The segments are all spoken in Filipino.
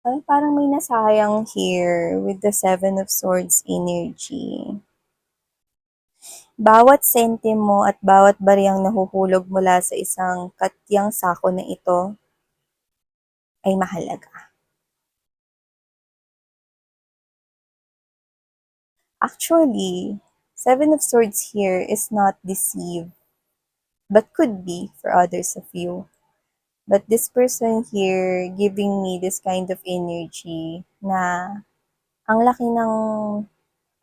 Ay, parang may nasayang here with the Seven of Swords energy. Bawat sentimo at bawat bariyang nahuhulog mula sa isang katyang sako na ito ay mahalaga. Actually, Seven of Swords here is not deceive, but could be for others of you. But this person here giving me this kind of energy na ang laki ng,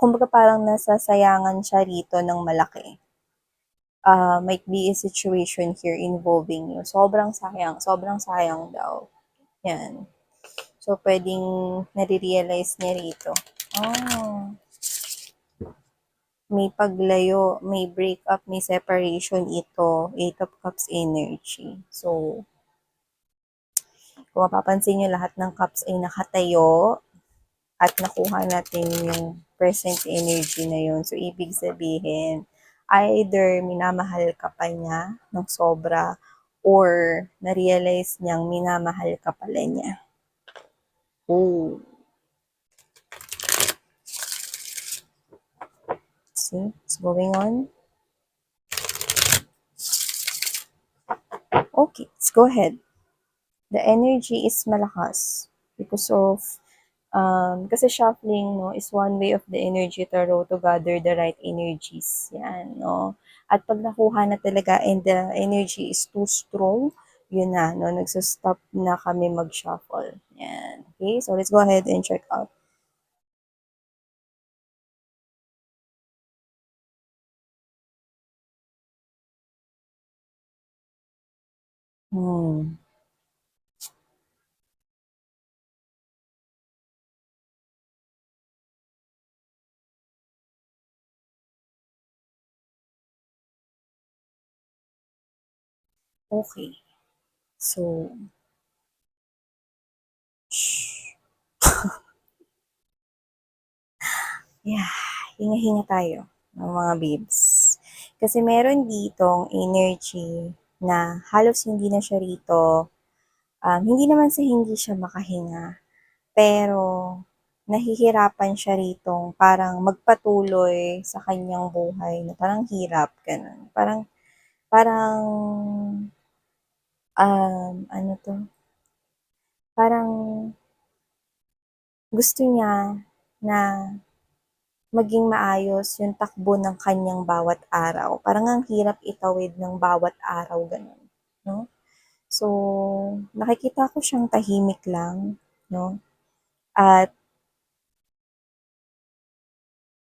kumbaga parang nasasayangan siya rito ng malaki. Might be a situation here involving you. Sobrang sayang daw. Yan. So, pwedeng nare-realize niya rito. Oh, may paglayo, may breakup, may separation ito. Eight of Cups energy. So, kung mapapansin nyo, lahat ng cups ay nakatayo at nakuha natin yung present energy na yun. So, ibig sabihin, either minamahal ka pa niya ng sobra or na-realize niyang minamahal ka pala niya. Oh. See what's going on? Okay, let's go ahead. The energy is malakas because of kasi shuffling, no, is one way of the energy tarot to gather the right energies. Yan, no. At pag nakuha na talaga and the energy is too strong, yun na, no, nagsastop na kami mag-shuffle. Yan. Okay, so let's go ahead and check out. Hmm. Okay. So, shh. Yeah, hinga-hinga tayo ng mga babes. Kasi meron ditong energy na halos hindi na siya rito. Hindi naman sa hindi siya makahinga, pero nahihirapan siya ritong parang magpatuloy sa kanyang buhay na parang hirap, ganun. Parang, parang, ano to? Parang gusto niya na maging maayos yung takbo ng kanyang bawat araw. Parang ang hirap itawid ng bawat araw, ganun. No? So, nakikita ko siyang tahimik lang, no? At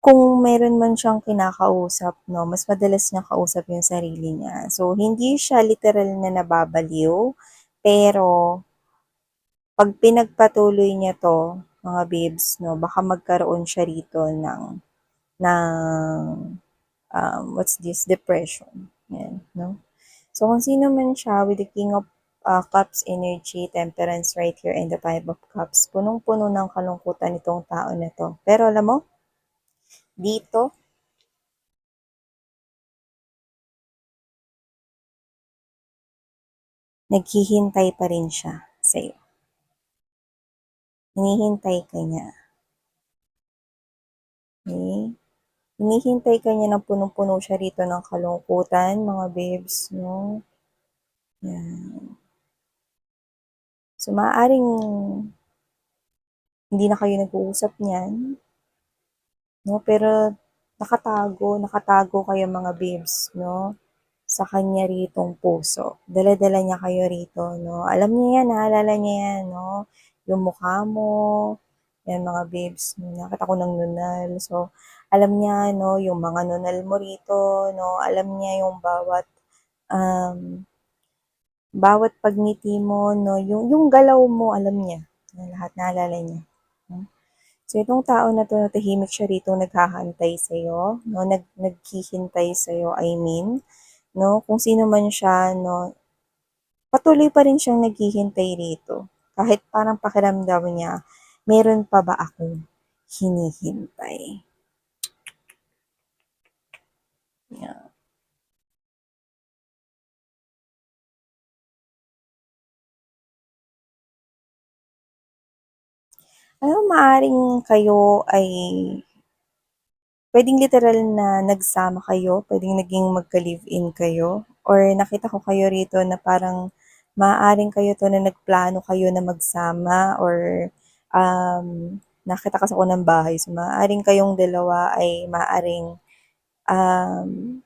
kung meron man siyang kinakausap, no, mas madalas niyang kausap yung sarili niya. So, hindi siya literal na nababaliw, pero pag pinagpatuloy niya to, mga babes, no, baka magkaroon siya rito ng what's this, depression. Yan, no? So, kung sino man siya with the King of Cups energy, Temperance right here, and the Five of Cups, punong-puno ng kalungkutan itong tao na to. Pero alam mo, dito, naghihintay pa rin siya sa'yo. Hinihintay ka niya. Okay? Hinihintay ka niya na punong-puno siya rito ng kalungkutan, mga babes, no? Yan. So, maaaring hindi na kayo nag-uusap niyan, no? Pero nakatago kayo mga babes, no? Sa kanya ritong puso. Dala-dala niya kayo rito, no? Alam niya yan, naalala niya yan, no? Yung mukha mo, yan mga babes, no? Nakita ko ng nunal. So, alam niya, no, yung mga nunal mo rito, no? Alam niya yung um, bawat pagngiti mo, no? Yung galaw mo, alam niya. Lahat naalala niya. No? So, itong tao na to, tahimik siya rito, naghahantay sa'yo, no? Naghihintay sa'yo, I mean, no? Kung sino man siya, no? Patuloy pa rin siyang naghihintay rito. Kahit parang pakiramdam niya, meron pa ba akong hinihintay? Yeah. Maaaring kayo ay puwedeng literal na nagsama kayo, puwedeng naging magka-live-in kayo or nakita ko kayo rito na parang maaaring kayo 'to na nagplano kayo na magsama or, nakita kasi ako ng bahay. So, maaaring kayong dalawa ay maaaring, um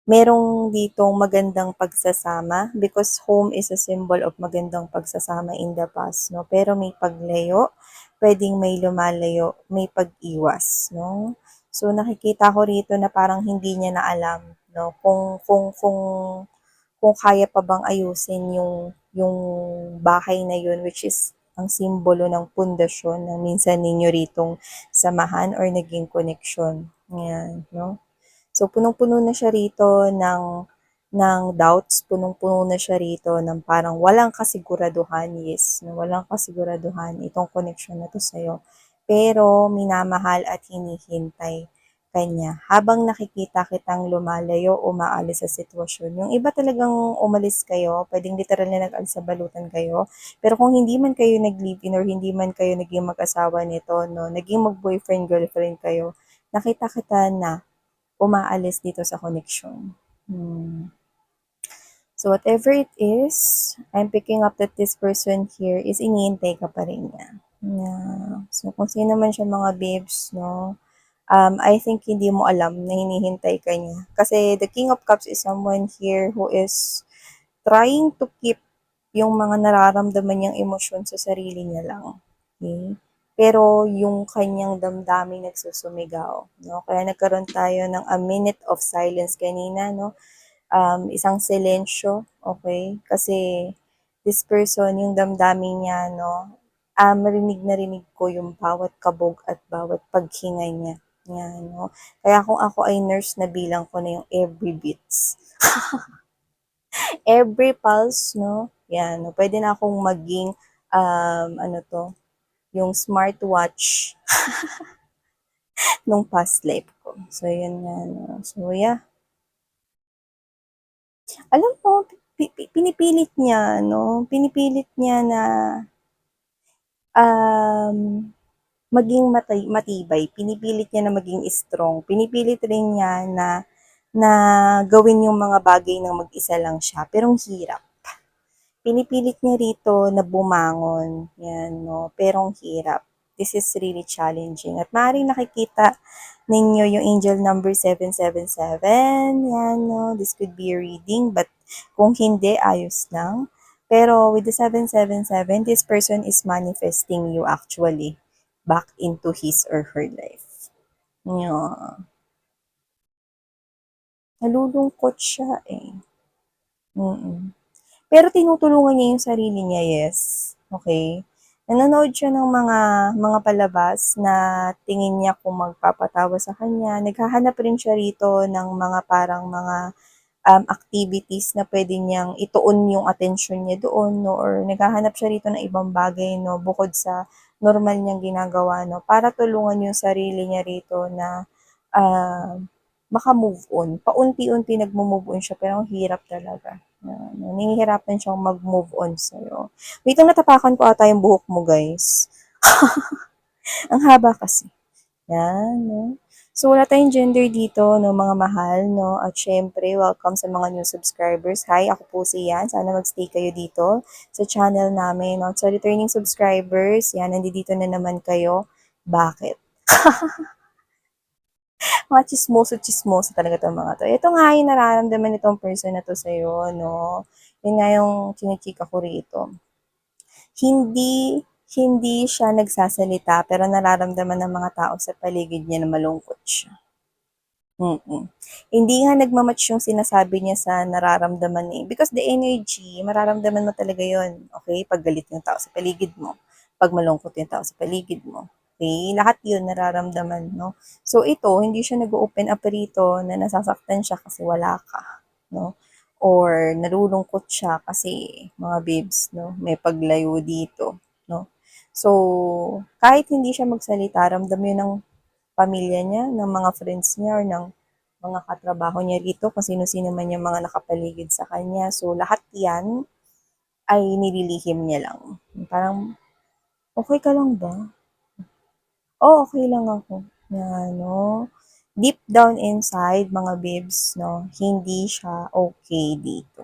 merong ditong magandang pagsasama because home is a symbol of magandang pagsasama in the past 'no, pero may paglayo, puwedeng may lumalayo, may pag-iwas 'no. So, nakikita ko rito na parang hindi niya na alam 'no kung kaya pa bang ayusin yung bahay na yun which is ang simbolo ng pundasyon ng minsan ninyo ritong samahan or naging koneksyon, 'yan 'no. So, punong-puno na siya rito ng doubts, punong-puno na siya rito ng parang walang kasiguraduhan, yes, na walang kasiguraduhan itong connection na 'to sa'yo. Pero minamahal at hinihintay ka niya habang nakikita kitang lumalayo, umaalis sa sitwasyon. Yung iba talagang umalis kayo, puwedeng literal na nag-alis sa balutan kayo, pero kung hindi man kayo nag-live-in or hindi man kayo naging mag-asawa nito 'no, naging mag-boyfriend, girlfriend kayo, nakita kita na umaalis dito sa connection. So whatever it is, I'm picking up that this person here is iniintay ka pa rin niya. Yeah. So kung sino man siya mga babes, no, I think hindi mo alam na hinihintay ka niya. Kasi the King of Cups is someone here who is trying to keep yung mga nararamdaman niyang emosyon sa sarili niya lang. Okay? Pero yung kanyang damdamin nagsusumigaw, no? Kaya nagkaroon tayo ng a minute of silence kanina, no? Isang silensyo, okay? Kasi this person, yung damdamin niya, no? Marinig na rinig ko yung bawat kabog at bawat paghinga niya. Yan, no? Kaya kung ako ay nurse, na bilang ko na yung every beats. Every pulse, no? Yan, no? Pwede na akong maging, ano to, yung smartwatch nung past life ko. So, yun nga, no? So, yeah. Alam mo, pinipilit niya, no? Pinipilit niya na, um, maging matibay. Pinipilit niya na maging strong. Pinipilit rin niya na gawin yung mga bagay ng mag-isa lang siya. Pero ang hirap. Pinipilit niya rito na bumangon, 'yan 'no, pero ang hirap. This is really challenging at maaaring nakikita ninyo yung angel number 777, 'yan 'no, this could be a reading but kung hindi, ayos lang. Pero with the 777, this person is manifesting you actually back into his or her life. Yeah. Nalulungkot siya eh. Mm. Pero tinutulungan niya yung sarili niya, yes. Okay. Nanonood siya ng mga palabas na tingin niya kung magpapatawa sa kanya. Naghahanap rin siya rito ng mga parang mga activities na pwede niyang ituon yung atensyon niya doon, no? Or naghahanap siya rito ng ibang bagay, no? Bukod sa normal niyang ginagawa, no? Para tulungan yung sarili niya rito na uh, maka-move on. Paunti-unti nagmo-move on siya, pero ang hirap talaga. Nahihirapan siyang mag-move on sa'yo. Wait lang, natapakan ko ata yung buhok mo, guys. Ang haba kasi. Yan, no? So, wala tayong gender dito, no, mga mahal, no? At syempre, welcome sa mga new subscribers. Hi, ako po si Yan. Sana magstay kayo dito sa channel namin, no? Sa returning subscribers, yan, nandito na naman kayo. Bakit? Mga chismoso-chismoso talaga itong mga to. Ito nga yung nararamdaman nitong person na to sa'yo, no? Yun nga yung chinichika ko rito. Hindi hindi siya nagsasalita pero nararamdaman ng mga tao sa paligid niya na malungkot siya. Hindi nga nagma-match yung sinasabi niya sa nararamdaman niya, because the energy, mararamdaman mo talaga yon, okay? 'Pag galit yung tao sa paligid mo, 'pag malungkot yung tao sa paligid mo, okay? Lahat yun nararamdaman, 'no? So ito, hindi siya nag-o-open up rito na nasasaktan siya kasi wala ka, 'no? Or nalulungkot siya kasi mga babes, 'no, may paglayo dito, 'no? So, kahit hindi siya magsalita, ramdam yun ng pamilya niya, ng mga friends niya, or ng mga katrabaho niya rito, kung sino-sino man yung mga nakapaligid sa kanya. So, lahat yan ay nililihim niya lang. Parang Okey ka lang ba? Oo, okey lang ako na ano, deep down inside mga bibs 'no, hindi siya okey dito.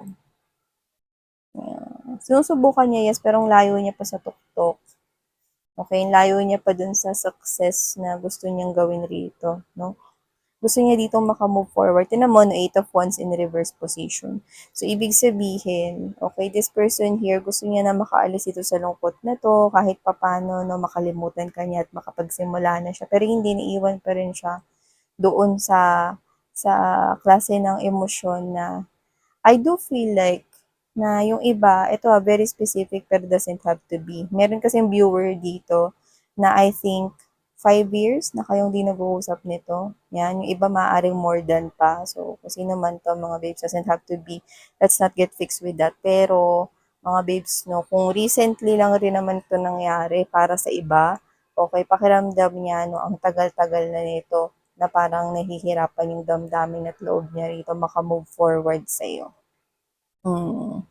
Sinusubukan niya, yes, pero ang layo niya pa sa tuktok. Okey, ang layo niya pa dun sa success na gusto niyang gawin rito 'no. Gusto niya ditong maka-move forward. Tignan mo 'no, 8 of Wands in reverse position. So, ibig sabihin, okay, this person here gusto niya na makaalis dito sa lungkot na 'to kahit papaano 'no, makalimutan ka niya at makapagsimula na siya. Pero hindi, naiiwan pa rin siya doon sa klase ng emosyon na I do feel like na yung iba, ito very specific pero doesn't have to be. Meron kasing viewer dito na I think 5 years na kayong di nag-uusap nito. Yan, yung iba maaaring more than pa. So, kasi naman to mga babes, doesn't have to be. Let's not get fixed with that. Pero, mga babes, no, kung recently lang rin naman ito nangyari para sa iba, okay, pakiramdam niya, no, ang tagal-tagal na nito na parang nahihirapan yung damdamin at loob niya rito maka-move forward sa'yo. Mm.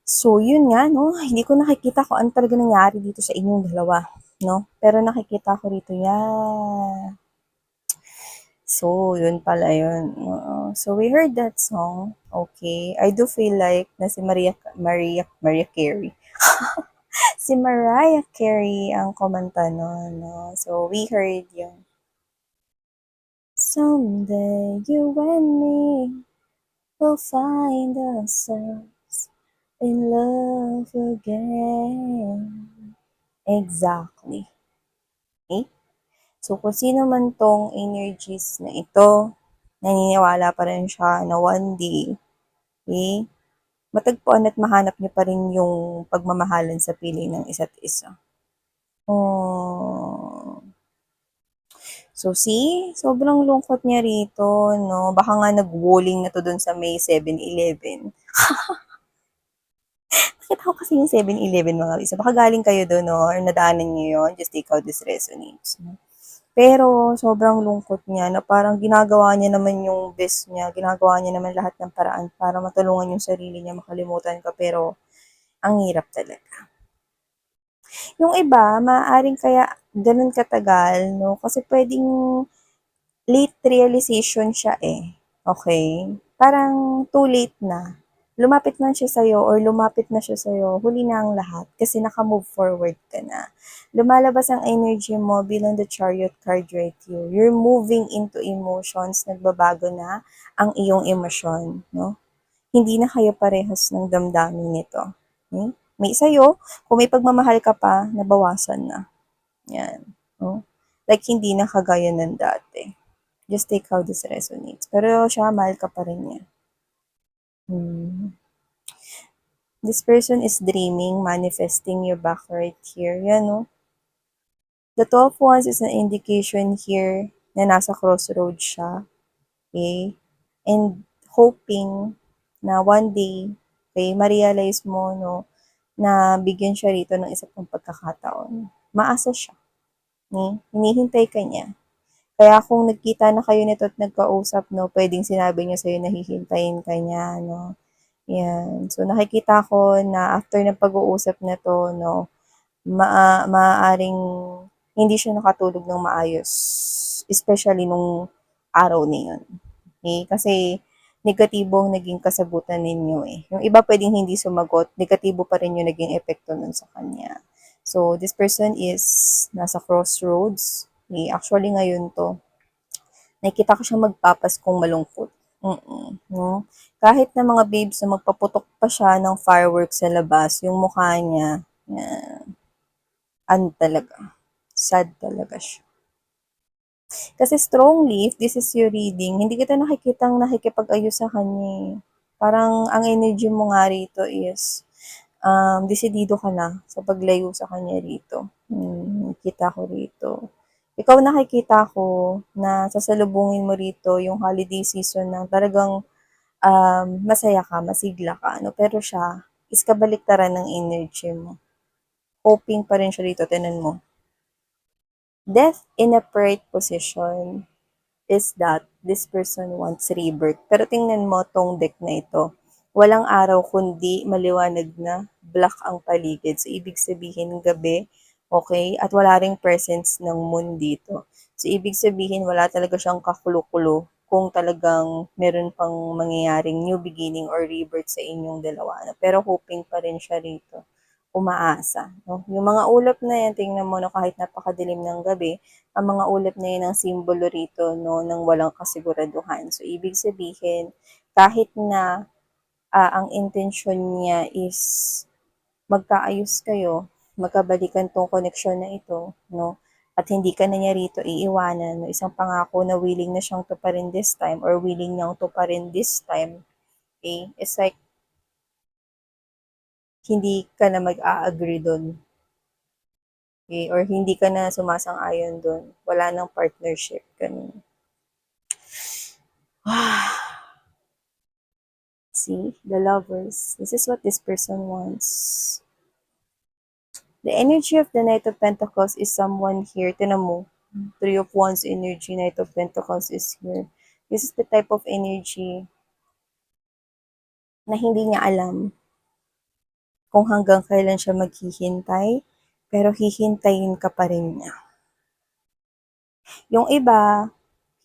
So, yun nga, no? Hindi ko nakikita kung ano talaga nangyari dito sa inyong dalawa, no? Pero nakikita ko rito, yeah. So, yun pala yun. So, we heard that song. Okay. I do feel like na si Maria Carey. Si Mariah Carey ang kumanta nun, no? So, we heard yun. Someday you and me will find ourselves in love again. Exactly. Okay? So, kung sino man tong energies na ito, naniniwala pa rin siya na one day, okay, matagpuan at mahanap niyo pa rin yung pagmamahalan sa piling ng isa't isa. Oh. So, see, sobrang lungkot niya rito, no? Baka nga nag-walling na to dun sa may 7-Eleven. Nakita ko kasi yung 7-Eleven mga isa. Baka galing kayo doon, no? Or nadaanan niyo yun. Just take out this resonates. No? Pero sobrang lungkot niya na parang ginagawa niya naman yung best niya. Ginagawa niya naman lahat ng paraan para matulungan yung sarili niya, makalimutan ka. Pero ang hirap talaga. Yung iba, maaaring kaya ganun katagal, no? Kasi pwedeng late realization siya eh. Okay? Parang too late na. Lumapit man siya sa'yo or lumapit na siya sa'yo, huli na ang lahat kasi naka-move forward ka na. Lumalabas ang energy mo bilang the chariot card right here. You're moving into emotions, nagbabago na ang iyong emosyon, no? Hindi na kayo parehas ng damdamin nito. Okay? May sa'yo, kung may pagmamahal ka pa, nabawasan na. Yan. No? Like, hindi na kagaya ng dati. Just take how this resonates. Pero siya, mahal ka pa rin niya. This person is dreaming, manifesting you back right here. Yan, no? The 12 Wands is an indication here na nasa crossroads siya. Okay? And hoping na one day, okay, ma-realize mo, no, na bigyan siya rito ng isa pang pagkakataon. Maasa siya. Okay? Hinihintay ka niya. Kaya kung nagkita na kayo nito at nagkausap, no, pwedeng sinabi niya sa'yo na hihintayin ka niya, no. Yan. So, nakikita ko na after ng pag-uusap na to, no, maaaring hindi siya nakatulog ng maayos. Especially nung araw na yun. Okay? Kasi negatibo ang naging kasagutan ninyo eh. Yung iba pwedeng hindi sumagot, negatibo pa rin yung naging epekto nun sa kanya. So, this person is nasa crossroads. Okay? Actually, ngayon to, nakikita ko siya magpapaskong malungkot. No? Kahit na mga babes na magpaputok pa siya ng fireworks sa labas, yung mukha niya, yan, ano talaga, sad talaga siya. Kasi strongly, if this is your reading, hindi kita nakikitang nakikipag-ayos sa kanya eh. Parang ang energy mo nga rito is, desidido ka na sa paglayo sa kanya rito. Kita ko rito. Ikaw nakikita ko na sasalubungin mo rito yung holiday season na talagang masaya ka, masigla ka, no? Pero siya is kabaliktaran ng energy mo. Hoping pa rin siya rito, tinan mo. Death in a upright position is that this person wants rebirth. Pero tingnan mo tong deck na ito. Walang araw kundi maliwanag na black ang paligid. So, ibig sabihin gabi, okay? At wala ring presence ng moon dito. So, ibig sabihin wala talaga siyang kakulo-kulo kung talagang meron pang mangyayaring new beginning or rebirth sa inyong dalawa. No? Pero hoping pa rin siya rito. Umaasa. No? Yung mga ulap na yan, tingnan mo no, kahit napakadilim ng gabi, ang mga ulap na yan ang simbolo rito no, ng walang kasiguraduhan. So, ibig sabihin, kahit na ang intensyon niya is magkaayos kayo, magkabalikan tong koneksyon na ito, no? At hindi ka na niya rito iiwanan, no? Isang pangako na willing na siyang tuparin this time or willing niyang tuparin this time, okay? It's like, hindi ka na mag-a-agree doon, okay? Or hindi ka na sumasang-ayon doon. Wala nang partnership, ganun. See, the lovers. This is what this person wants. The energy of the Knight of Pentacles is someone here. Tinan mo, Three of Wands energy, Knight of Pentacles is here. This is the type of energy na hindi niya alam kung hanggang kailan siya maghihintay, pero hihintayin ka pa rin niya. Yung iba,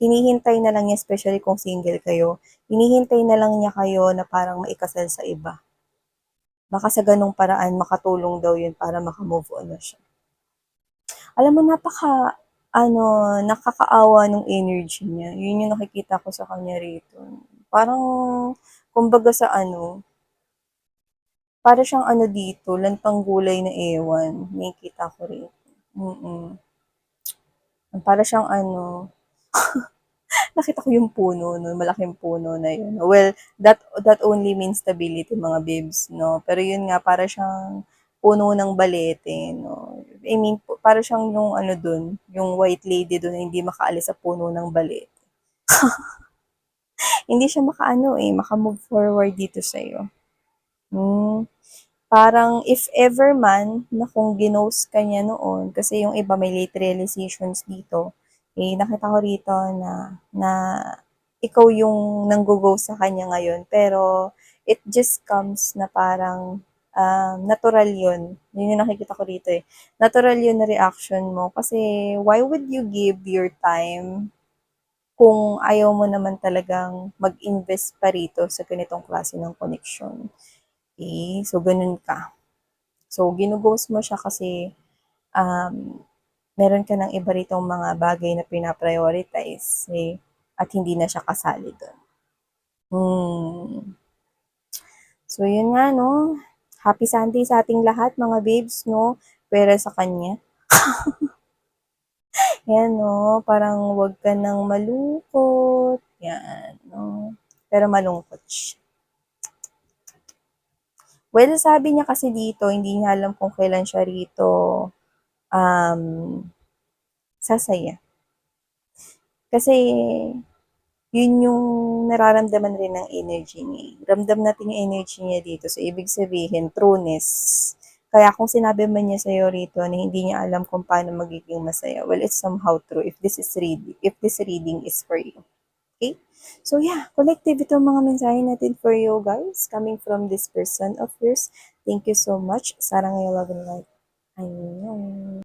hinihintay na lang niya, especially kung single kayo, hinihintay na lang niya kayo na parang maikasal sa iba. Baka sa ganung paraan, makatulong daw yun para makamove on na siya. Alam mo, nakakaawa nung energy niya. Yun yung nakikita ko sa kanya rito. Parang, kumbaga sa para siyang dito, lantang gulay na ewan. Nakikita ko rito. Para siyang nakita ko yung puno, no, malaking puno na yun. Well, that only means stability, mga babes, no. Pero yun nga, para siyang puno ng balete, no. I mean, para siyang yung dun, yung white lady dun na hindi makaalis sa puno ng balete. Hindi siya maka-move forward dito sa'yo. Parang if ever man na kung ginost ka niya noon, kasi yung iba may late realizations dito, nakita ko rito na ikaw yung nanggo-ghost sa kanya ngayon, pero it just comes na parang natural yun. Yun yung nakikita ko rito eh. Natural yun na reaction mo. Kasi why would you give your time kung ayaw mo naman talagang mag-invest pa rito sa ganitong klase ng connection? Okay? So, ganun ka. So, ginughost mo siya kasi meron ka ng iba ritong mga bagay na pinaprioritize at hindi na siya kasali doon. So, yun nga, no? Happy Sunday sa ating lahat, mga babes, no? Pero sa kanya. Yan, no? Parang wag ka nang malungkot. Yan, no? Pero malungkot siya. Well, sabi niya kasi dito, hindi niya alam kung kailan siya rito sasaya. Kasi, yun yung nararamdaman rin ng energy niya. Ramdam natin yung energy niya dito. So, ibig sabihin, trueness. Kaya kung sinabi man niya sa'yo rito na hindi niya alam kung paano magiging masaya, well, it's somehow true if this reading is for you. Okay? So, yeah, collective itong mga mensahe natin for you guys coming from this person of yours. Thank you so much. Sarang ngayon love and light. Ayun.